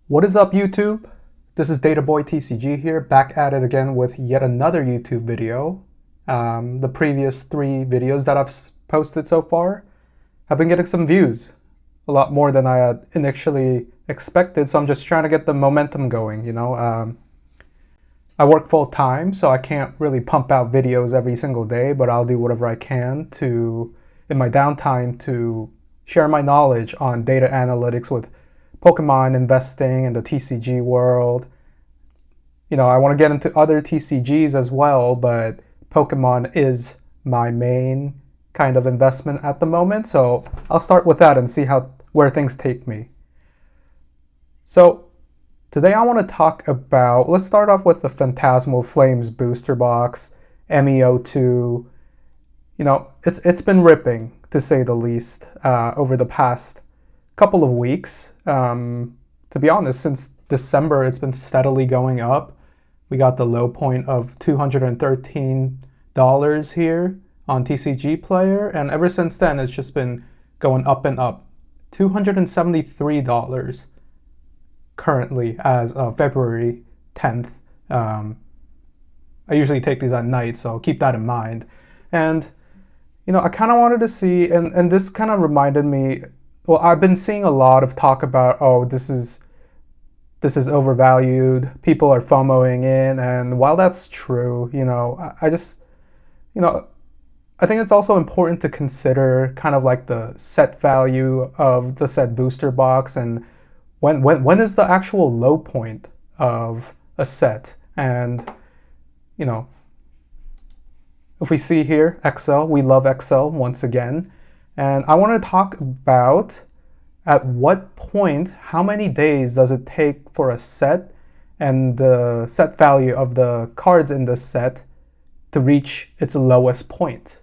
What is up, YouTube? This is Data Boy TCG here, back at it again with yet another YouTube video. The previous 3 videos that I've posted so far have been getting some views, a lot more than I had initially expected, so I'm just trying to get the momentum going, I work full time, so I can't really pump out videos every single day, but I'll do whatever I can in my downtime, to share my knowledge on data analytics with Pokemon investing in the TCG world. I want to get into other TCGs as well, but Pokemon is my main kind of investment at the moment, so I'll start with that and see where things take me. So today I want to talk about, let's start off with the Phantasmal Flames booster box, MEO2. It's been ripping, to say the least, over the past couple of weeks. To be honest, since December, it's been steadily going up. We got the low point of $213 here on TCG Player, and ever since then, it's just been going up and up. $273 currently as of February 10th. I usually take these at night, so keep that in mind. And, I kind of wanted to see, and this kind of reminded me, well, I've been seeing a lot of talk about, oh, this is overvalued, people are FOMOing in, and while that's true, I think it's also important to consider kind of like the set value of the set booster box, and when is the actual low point of a set. And if we see here, Excel, we love Excel once again. And I want to talk about at what point, how many days does it take for a set and the set value of the cards in the set to reach its lowest point.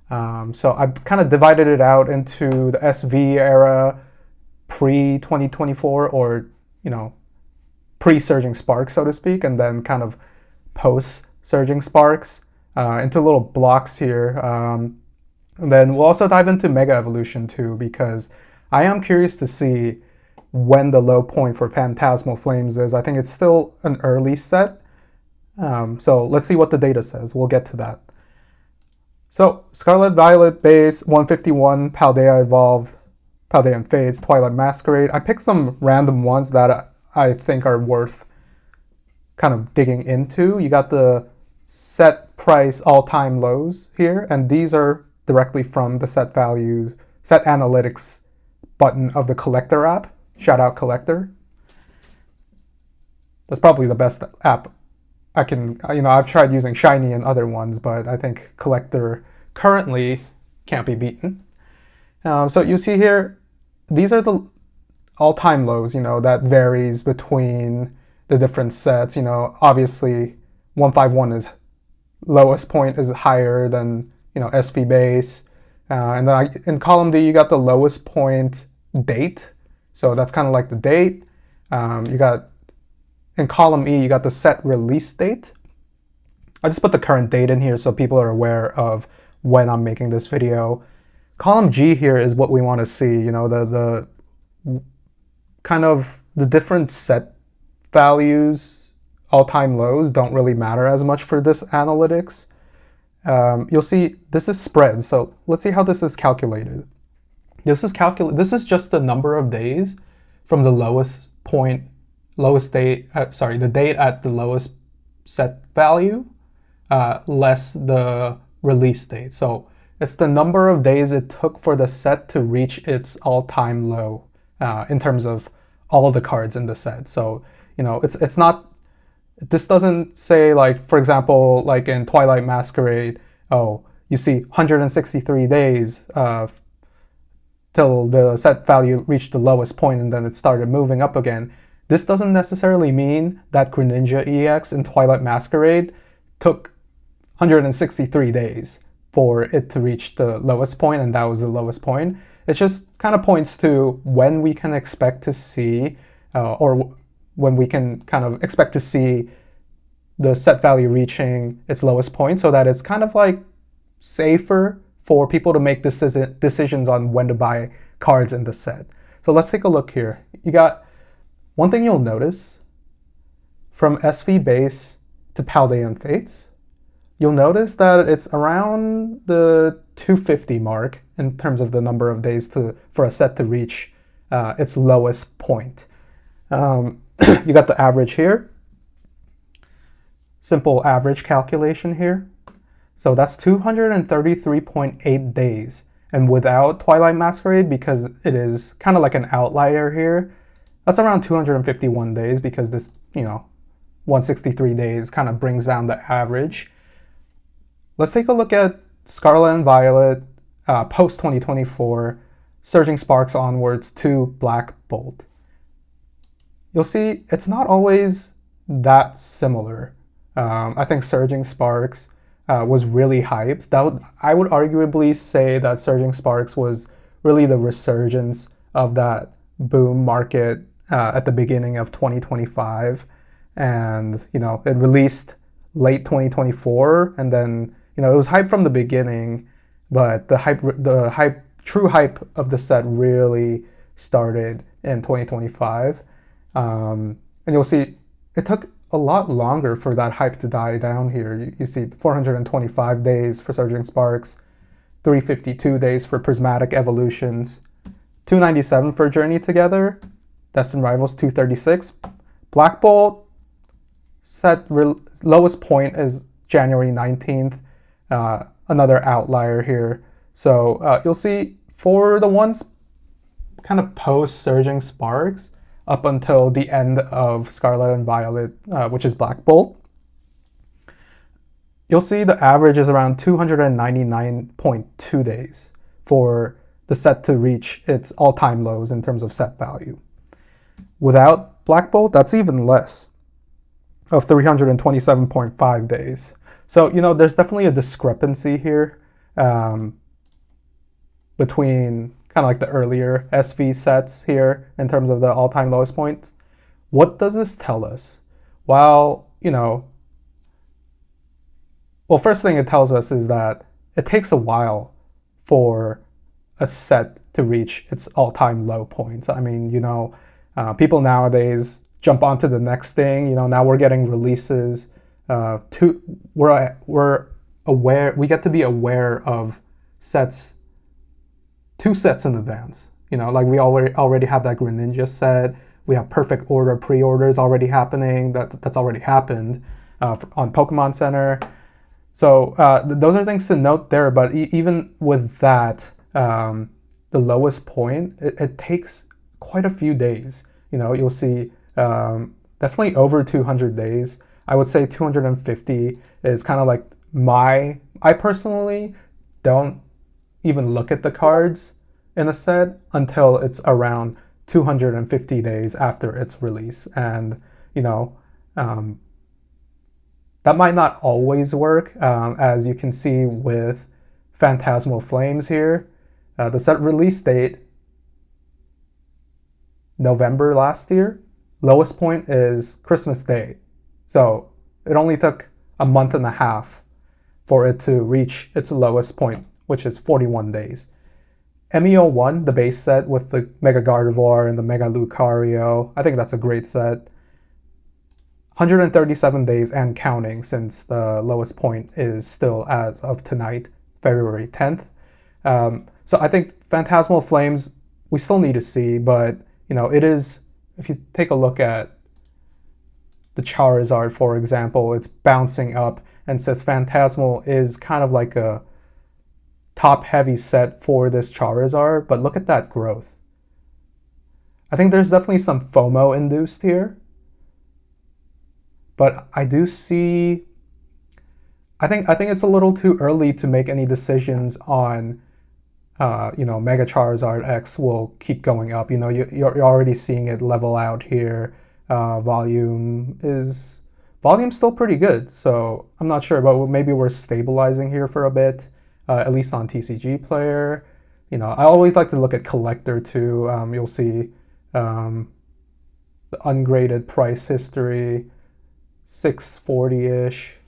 So I've kind of divided it out into the SV era, pre-2024, or, pre-Surging Sparks, so to speak, and then kind of post-Surging Sparks into little blocks here. And then we'll also dive into Mega Evolution too, because I am curious to see when the low point for Phantasmal Flames is. I think it's still an early set. So let's see what the data says. We'll get to that. So Scarlet Violet base, 151, Paldea Evolve, Paldean Fates, Twilight Masquerade. I picked some random ones that I think are worth kind of digging into. You got the set price all-time lows here, and these are directly from the set analytics button of the Collector app. Shout out Collector. That's probably the best app I can, I've tried using Shiny and other ones, but I think Collector currently can't be beaten. So you see here, these are the all-time lows, that varies between the different sets. Obviously 151 is lowest point is higher than SV base, and then in column D you got the lowest point date, so that's kind of like the date. You got in column E you got the set release date. I just put the current date in here so people are aware of when I'm making this video. Column G here is what we want to see. The kind of the different set values, all-time lows don't really matter as much for this analytics. You'll see this is spread, so let's see how this is calculated. This is just the number of days from the lowest date, the date at the lowest set value, less the release date. So it's the number of days it took for the set to reach its all-time low, in terms of all the cards in the set. So, it's not, this doesn't say, like, for example, like in Twilight Masquerade, oh, you see 163 days till the set value reached the lowest point and then it started moving up again. This doesn't necessarily mean that Greninja EX in Twilight Masquerade took 163 days for it to reach the lowest point, and that was the lowest point. It just kind of points to when we can expect to see, or when we can kind of expect to see the set value reaching its lowest point, so that it's kind of like safer for people to make decisions on when to buy cards in the set. So let's take a look here. You got One thing you'll notice from SV base to Paldean Fates, you'll notice that it's around the 250 mark in terms of the number of days for a set to reach its lowest point. You got the average here. Simple average calculation here. So that's 233.8 days. And without Twilight Masquerade, because it is kind of like an outlier here, that's around 251 days because this, 163 days kind of brings down the average. Let's take a look at Scarlet and Violet post 2024, Surging Sparks onwards to Black Bolt. You'll see it's not always that similar. I think Surging Sparks was really hyped. I would arguably say that Surging Sparks was really the resurgence of that boom market at the beginning of 2025. And, it released late 2024, and then, it was hype from the beginning, but the true hype of the set really started in 2025. And you'll see it took a lot longer for that hype to die down here. You see 425 days for Surging Sparks, 352 days for Prismatic Evolutions, 297 for Journey Together, Destined Rivals 236. Black Bolt set lowest point is January 19th, another outlier here. So you'll see for the ones kind of post Surging Sparks up until the end of Scarlet and Violet, which is Black Bolt, you'll see the average is around 299.2 days for the set to reach its all-time lows in terms of set value. Without Black Bolt, that's even less, of 327.5 days. So, there's definitely a discrepancy here between kind of like the earlier SV sets here in terms of the all-time lowest point. What does this tell us? Well, first thing it tells us is that it takes a while for a set to reach its all-time low points. I mean, people nowadays jump onto the next thing. Now we're getting releases. We're aware. We get to be aware of sets 2 sets in advance. Like we already have that Greninja set. We have Perfect Order pre-orders already happening. That's already happened on Pokemon Center. So those are things to note there. But even with that, the lowest point, it takes quite a few days. You'll see definitely over 200 days. I would say 250 is kind of like I personally don't even look at the cards in a set until it's around 250 days after its release. And, that might not always work, as you can see with Phantasmal Flames here. The set release date, November last year. Lowest point is Christmas Day. So it only took a month and a half for it to reach its lowest point, which is 41 days. MEO1, the base set with the Mega Gardevoir and the Mega Lucario, I think that's a great set. 137 days and counting, since the lowest point is still, as of tonight, February 10th. So I think Phantasmal Flames, we still need to see, but it is, if you take a look at the Charizard, for example, it's bouncing up, and since Phantasmal is kind of like a top-heavy set for this Charizard, but look at that growth. I think there's definitely some FOMO induced here, but I do see, I think it's a little too early to make any decisions on Mega Charizard X will keep going up. You're already seeing it level out here. Volume's still pretty good, so I'm not sure, but maybe we're stabilizing here for a bit, at least on TCG Player. I always like to look at Collector too. You'll see the ungraded price history, 640-ish,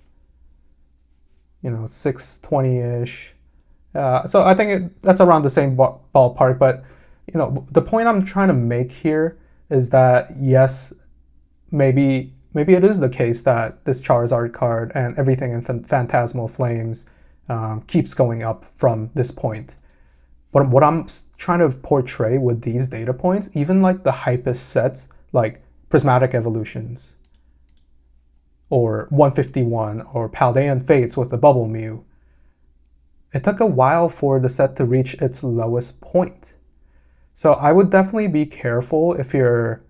620-ish. So I think that's around the same ballpark, but the point I'm trying to make here is that yes, maybe it is the case that this Charizard card and everything in Phantasmal Flames keeps going up from this point. But what I'm trying to portray with these data points, even like the hypest sets, like Prismatic Evolutions, or 151, or Paldean Fates with the Bubble Mew, it took a while for the set to reach its lowest point. So I would definitely be careful if you're,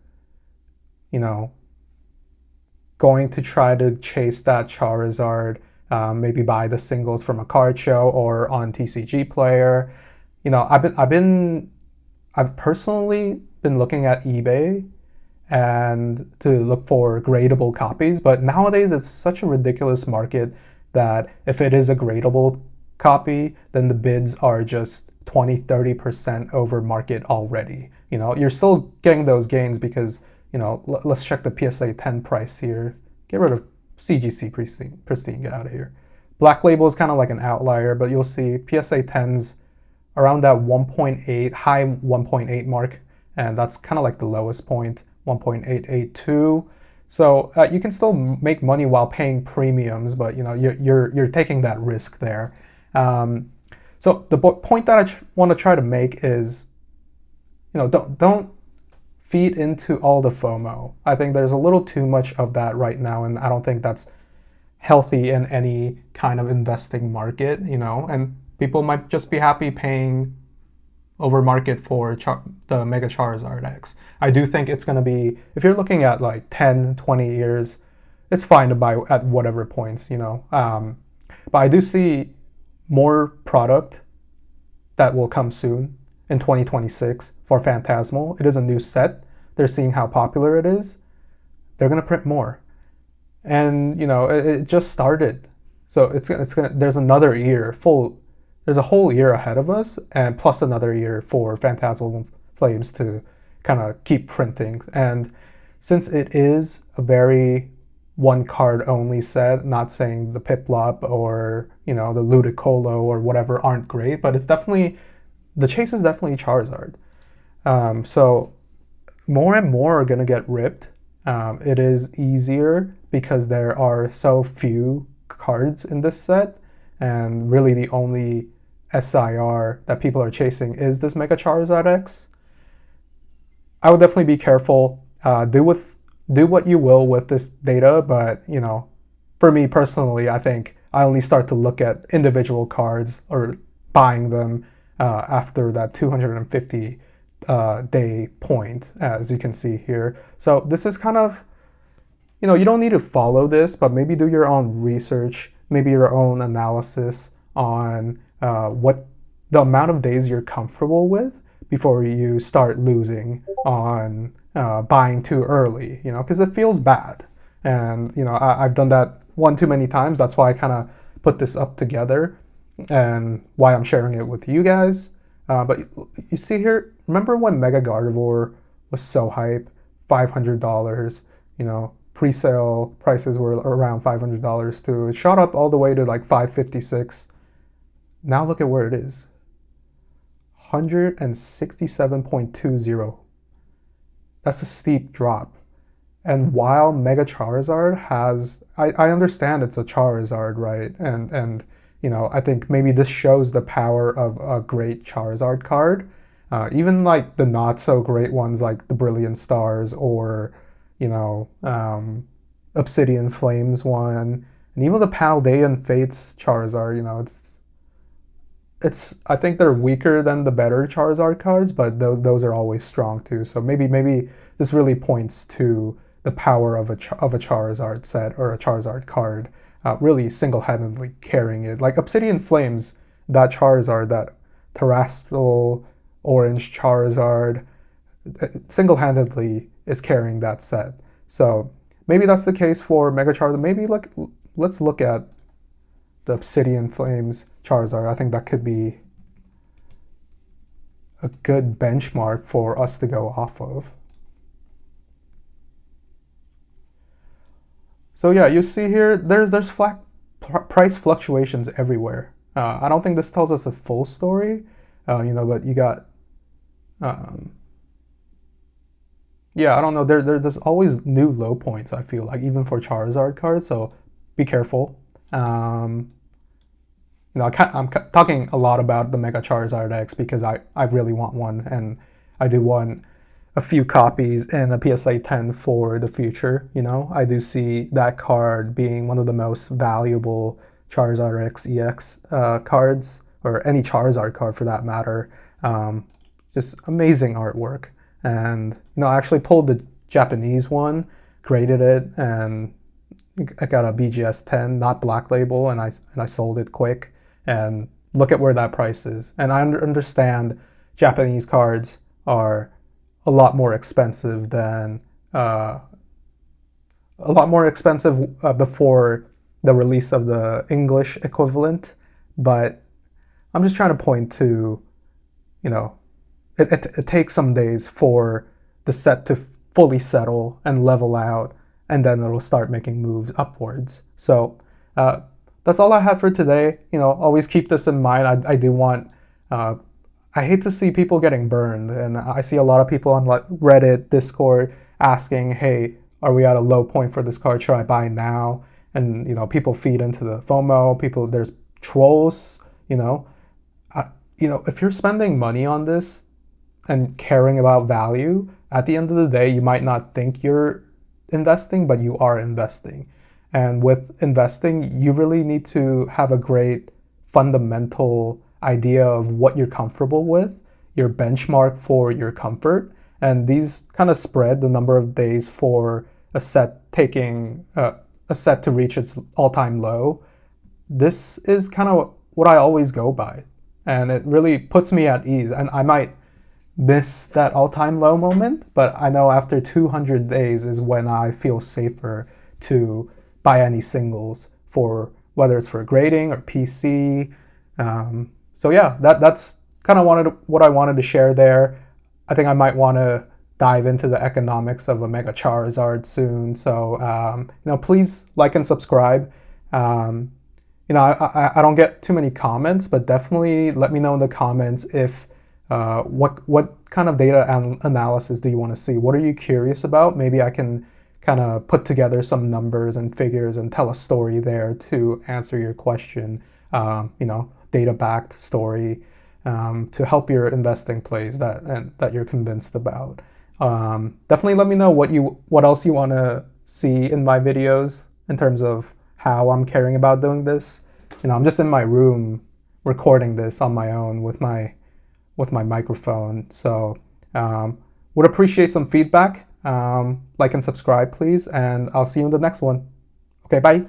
going to try to chase that Charizard, maybe buy the singles from a card show or on TCG Player. I've personally been looking at eBay and to look for gradable copies, but nowadays it's such a ridiculous market that if it is a gradable copy, then the bids are just 20-30% over market already. You're still getting those gains because, let's check the PSA 10 price here. Get rid of CGC Pristine, get out of here. Black Label is kind of like an outlier, but you'll see PSA 10's around that 1.8, high 1.8 mark, and that's kind of like the lowest point, 1.882. So you can still make money while paying premiums, but you're taking that risk there. So the point that I want to try to make is, don't feed into all the FOMO. I think there's a little too much of that right now, and I don't think that's healthy in any kind of investing market, and people might just be happy paying over market for the Mega Charizard X. I do think it's going to be, if you're looking at like 10, 20 years, it's fine to buy at whatever points, But I do see more product that will come soon in 2026 for Phantasmal. It is a new set. They're seeing how popular it is. They're going to print more. And, it just started. So there's another year there's a whole year ahead of us, and plus another year for Phantasmal Flames to kind of keep printing. And since it is a very one card only set, not saying the Piplup or, the Ludicolo or whatever aren't great, but it's definitely, the chase is definitely Charizard. So more and more are going to get ripped. It is easier because there are so few cards in this set, and really the only SIR that people are chasing is this Mega Charizard X. I would definitely be careful. Do what you will with this data, but for me personally, I think I only start to look at individual cards or buying them after that 250 day point, as you can see here. So this is kind of, you don't need to follow this, but maybe do your own research, maybe your own analysis on what the amount of days you're comfortable with before you start losing on buying too early, because it feels bad. And, I've done that one too many times. That's why I kind of put this up together and why I'm sharing it with you guys. But you see here, remember when Mega Gardevoir was so hype, $500, pre-sale prices were around $500 too. It shot up all the way to like $556. Now look at where it is. 167.20. That's a steep drop. And while Mega Charizard has, I understand it's a Charizard, right? And I think maybe this shows the power of a great Charizard card. Even like the not so great ones like the Brilliant Stars or, Obsidian Flames one, and even the Paldean Fates Charizard, it's I think they're weaker than the better Charizard cards, but those are always strong too. So maybe this really points to the power of a Charizard set or a Charizard card, really single-handedly carrying it. Like Obsidian Flames, that Charizard, that terrestrial orange Charizard, single-handedly is carrying that set. So maybe that's the case for Mega Charizard. Maybe let's look at the Obsidian Flames Charizard. I think that could be a good benchmark for us to go off of. So yeah, you see here, there's price fluctuations everywhere. I don't think this tells us a full story, but you got Yeah, I don't know. There's always new low points, I feel like, even for Charizard cards, so be careful. Um, I'm talking a lot about the Mega Charizard X because I really want one, and I do want a few copies in a PSA 10 for the future. I do see that card being one of the most valuable Charizard X EX cards, or any Charizard card for that matter. Um, just amazing artwork. And I actually pulled the Japanese one, graded it, and I got a BGS 10, not Black Label, and I sold it quick. And look at where that price is. And I understand Japanese cards are a lot more expensive than before the release of the English equivalent. But I'm just trying to point to, you know, it takes some days for the set to fully settle and level out, and then it'll start making moves upwards. So that's all I have for today. Always keep this in mind. I do want. I hate to see people getting burned, and I see a lot of people on like Reddit, Discord asking, "Hey, are we at a low point for this card? Should I buy now?" And people feed into the FOMO. There's trolls. If you're spending money on this and caring about value, at the end of the day, you might not think you're investing, but you are investing. And with investing, you really need to have a great fundamental idea of what you're comfortable with, your benchmark for your comfort. And these kind of spread the number of days for a set to reach its all-time low. This is kind of what I always go by. And it really puts me at ease. And I might miss that all-time low moment, but I know after 200 days is when I feel safer to buy any singles, for whether it's for grading or PC. So yeah, that's kind of what I wanted to share there. I think I might want to dive into the economics of a Mega Charizard soon. So please like and subscribe. I don't get too many comments, but definitely let me know in the comments if what kind of data analysis do you want to see? What are you curious about? Maybe I can kind of put together some numbers and figures and tell a story there to answer your question. Data-backed story to help your investing plays that you're convinced about. Definitely let me know what else you want to see in my videos in terms of how I'm caring about doing this. I'm just in my room recording this on my own with my microphone. So would appreciate some feedback. Like and subscribe, please, and I'll see you in the next one. Okay, bye.